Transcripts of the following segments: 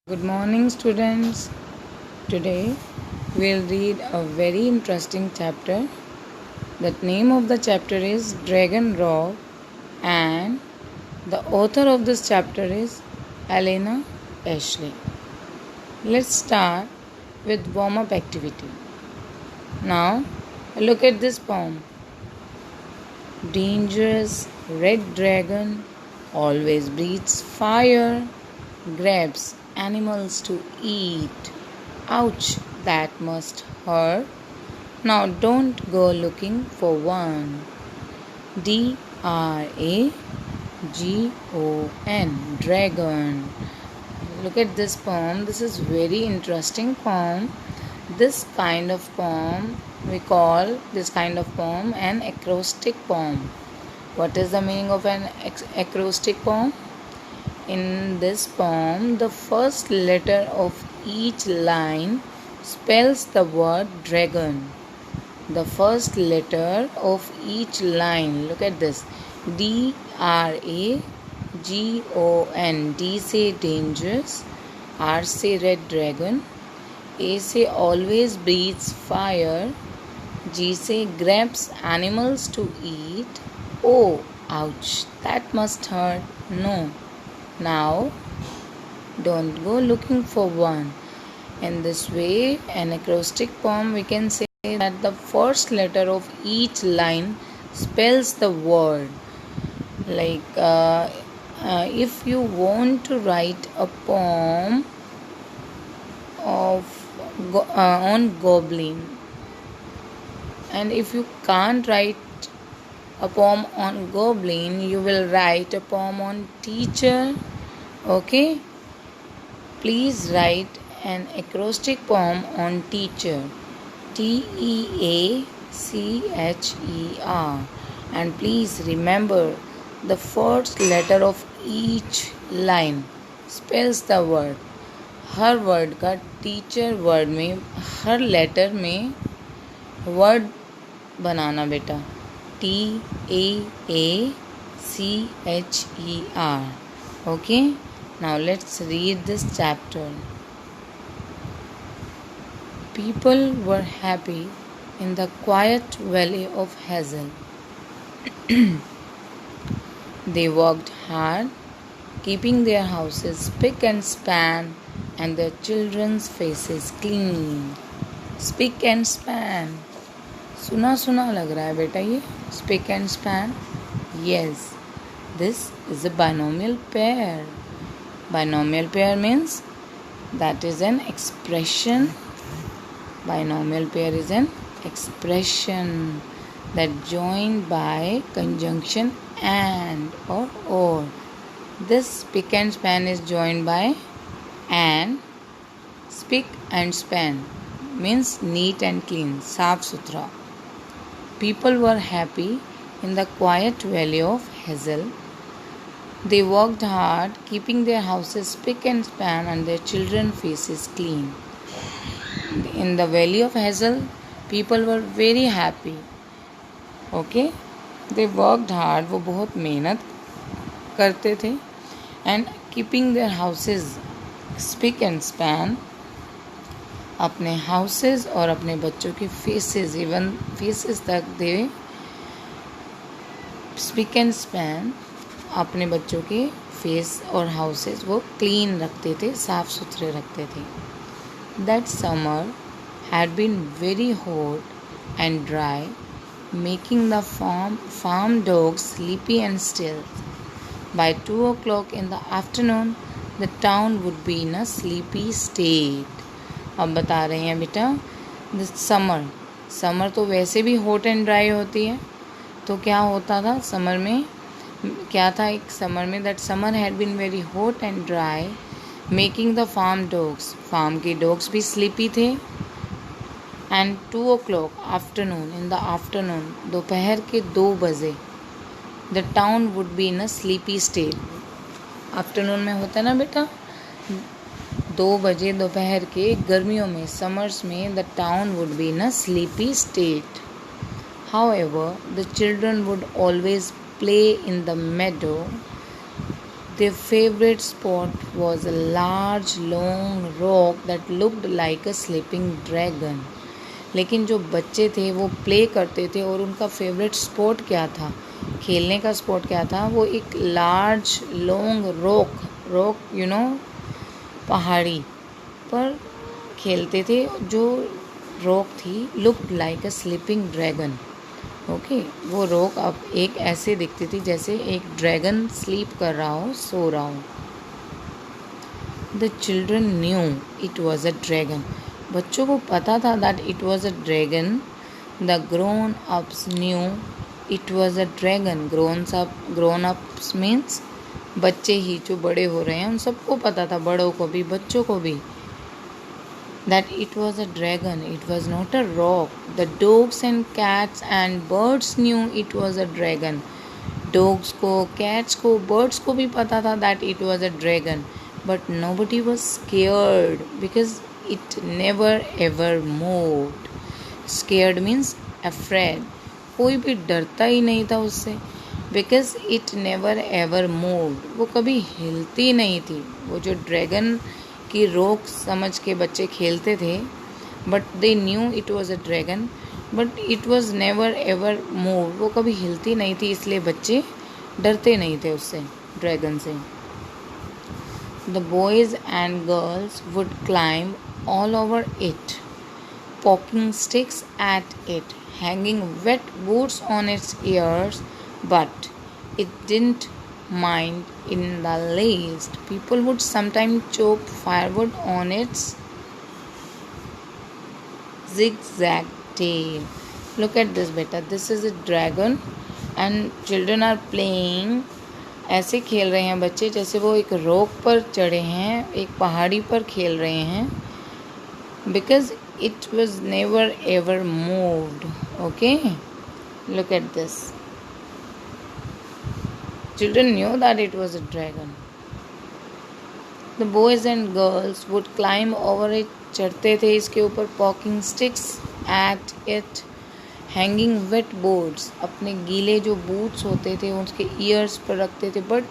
Good morning, students. Today we'll read a very interesting chapter. The name of the chapter is Dragon Rock, and the author of this chapter is Elena Ashley. Let's start with warm up activity. Now, look at this poem. Dangerous red dragon always breathes fire, grabs animals to eat. Ouch, that must hurt. Now don't go looking for one. Dragon, dragon. Look at this poem. This is very interesting poem. This kind of poem, we call this kind of poem an acrostic poem. What is the meaning of an acrostic poem? In this poem, the first letter of each line spells the word dragon. The first letter of each line, look at this, D-R-A-G-O-N. D say dangerous, R say red dragon, A say always breathes fire, G say grabs animals to eat, O, ouch, that must hurt, no. Now, don't go looking for one. In this way, an acrostic poem, we can say that the first letter of each line spells the word. Like, if you want to write a poem on goblin, and if you can't write a poem on goblin, you will write a poem on teacher. Okay, please write an acrostic poem on teacher, Teacher, and please remember the first letter of each line spells the word. Her word का teacher word में हर letter में word बनाना बेटा, Teacher. Okay, now let's read this chapter. People were happy in the quiet valley of Hazel. They worked hard, keeping their houses spick and span and their children's faces clean. Spick and span. सुना सुना लग रहा है बेटा ये spick and span. Yes, this is a binomial pair. Binomial pair means that is an expression. Binomial pair is an expression that joined by conjunction and or. This spick and span is joined by and. Spick and span means neat and clean, साफ सुथरा. People were happy in the quiet valley of Hazel. They worked hard, keeping their houses spick and span and their children's faces clean. In the valley of Hazel, people were very happy. Okay? They worked hard, वो बहुत मेहनत करते थे. And keeping their houses spick and span, अपने houses और अपने बच्चों के फेसेस, इवन फेसेस तक दे स्पिक एंड स्पैन, अपने बच्चों के फेस और हाउसेस वो क्लीन रखते थे, साफ सुथरे रखते थे. That summer had been very hot and dry, making the farm dogs sleepy and still. By 2 o'clock in the afternoon, the town would be in a sleepy state. अब बता रहे हैं बेटा, समर तो वैसे भी हॉट एंड ड्राई होती है, तो क्या होता था समर में, क्या था एक समर में, that summer had been very hot and dry, making the farm के डॉग्स भी स्लीपी थे. And 2 o'clock afternoon, in the afternoon, दोपहर के 2 बजे, the town would be in a sleepy state. Afternoon में होता है ना बेटा, 2 बजे दोपहर के, गर्मियों में, समर्स में, the town would be in a sleepy state. However, the children would always play in the meadow Their favorite spot was a large long rock that looked like a sleeping dragon. लेकिन जो बच्चे थे वो play करते थे और उनका favourite spot क्या था, खेलने का स्पॉट क्या था, वो एक लार्ज लॉन्ग रॉक पहाड़ी पर खेलते थे जो रॉक थी looked like a sleeping dragon. Okay, वो रॉक अब एक ऐसे दिखती थी जैसे एक ड्रैगन स्लीप कर रहा हो, सो रहा हो. The children knew it was a dragon. बच्चों को पता था that it was a dragon. The grown ups knew it was a dragon. Grown ups means बच्चे ही जो बड़े हो रहे हैं उन सबको पता था, बड़ों को भी बच्चों को भी, that it was a dragon, it was not a rock. The dogs and cats and birds knew it was a dragon. Dogs को, cats को, birds को भी पता था that it was a dragon. But nobody was scared because it never ever moved. Scared means afraid. कोई भी डरता ही नहीं था उससे. Because it never ever moved. वो कभी हिलती नहीं थी. वो जो ड्रैगन की रॉक समझ के बच्चे खेलते थे, but they knew it was a dragon, but it was never ever move. वो कभी हिलती नहीं थी, इसलिए बच्चे डरते नहीं थे उससे, ड्रैगन से. The boys and girls would climb all over it, poking sticks at it, hanging wet boots on its ears, but it didn't mind in the least. People would sometimes chop firewood on its zigzag tail. Look at this, beta. This is a dragon and children are playing. ऐसे खेल रहे हैं बच्चे जैसे वो एक rock पर चढ़े हैं, एक पहाड़ी पर खेल रहे हैं. Because it was never ever moved. Okay, look at this. Children knew that it was a dragon. The boys and girls would climb over it. चढ़ते थे इसके ऊपर. Poking sticks at it, hanging wet boots. अपने गीले जो boots होते थे उसके ईयर्स पर रखते थे, बट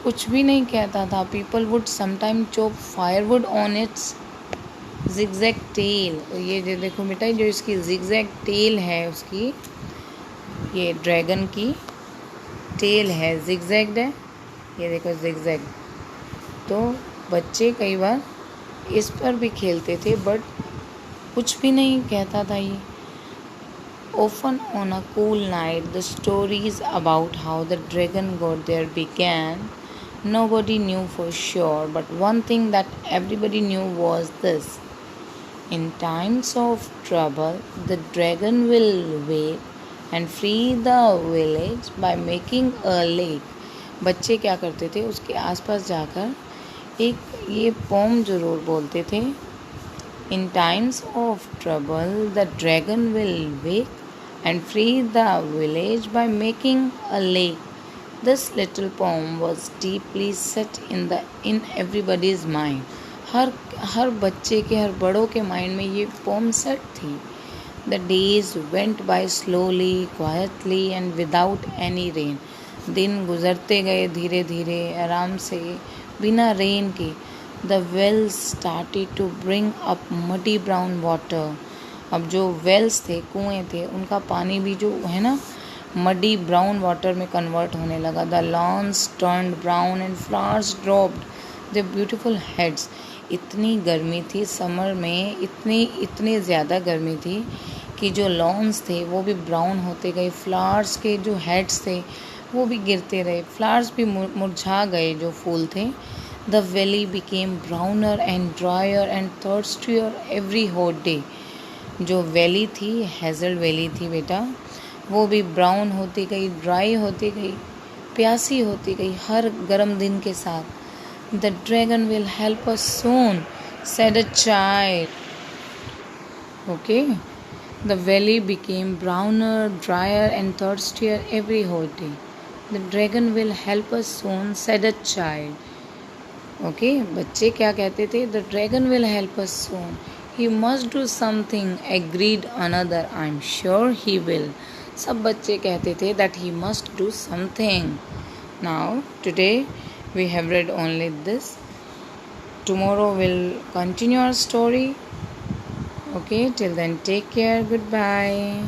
कुछ भी नहीं कहता था. People would sometimes chop firewood on its zigzag tail. ये जो देखो बेटा, जो इसकी zigzag tail है उसकी, ये ड्रैगन की टेल है, zigzagged है, ये देखो zigzag. तो बच्चे कई बार इस पर भी खेलते थे, बट कुछ भी नहीं कहता था ये. Often on a cool night, the stories about how the dragon got there began. Nobody knew for sure, but one thing that everybody knew was this. In times of trouble, the dragon will wake and free the village by making a lake. बच्चे क्या करते थे, उसके आसपास जाकर एक ये pome जरूर बोलते थे. In times of trouble, the dragon will wake and free the village by making a lake. This little poem was deeply set in everybody's mind. हर बच्चे के, हर बड़ों के माइंड में ये पोम सेट थी. The days went by slowly, quietly and without any rain. दिन गुजरते गए धीरे धीरे, आराम से, बिना रेन के. The wells started to bring up muddy brown water. अब जो वेल्स थे, कुएं थे, उनका पानी भी जो है ना मडी ब्राउन वाटर में कन्वर्ट होने लगा. The lawns turned brown and flowers dropped the beautiful heads. इतनी गर्मी थी समर में, इतनी ज़्यादा गर्मी थी कि जो लॉन्स थे वो भी ब्राउन होते गए. फ्लावर्स के जो हेड्स थे वो भी गिरते रहे. फ्लावर्स भी मुरझा गए जो फूल थे. The valley became browner and drier and thirstier every hot day. जो वैली थी, हेजल वैली थी बेटा, वो भी ब्राउन होती गई, ड्राई होती गई, प्यासी होती गई हर गर्म दिन के साथ. The dragon will help us soon, said a child. Okay. The valley became browner, drier and thirstier every hot day. The dragon will help us soon, said a child. Okay, बच्चे क्या कहते थे? The dragon will help us soon. He must do something, agreed another. I'm sure he will. सब बच्चे कहते थे that he must do something. Now, today We have read only this. Tomorrow we'll continue our story. Okay, till then, take care. Goodbye.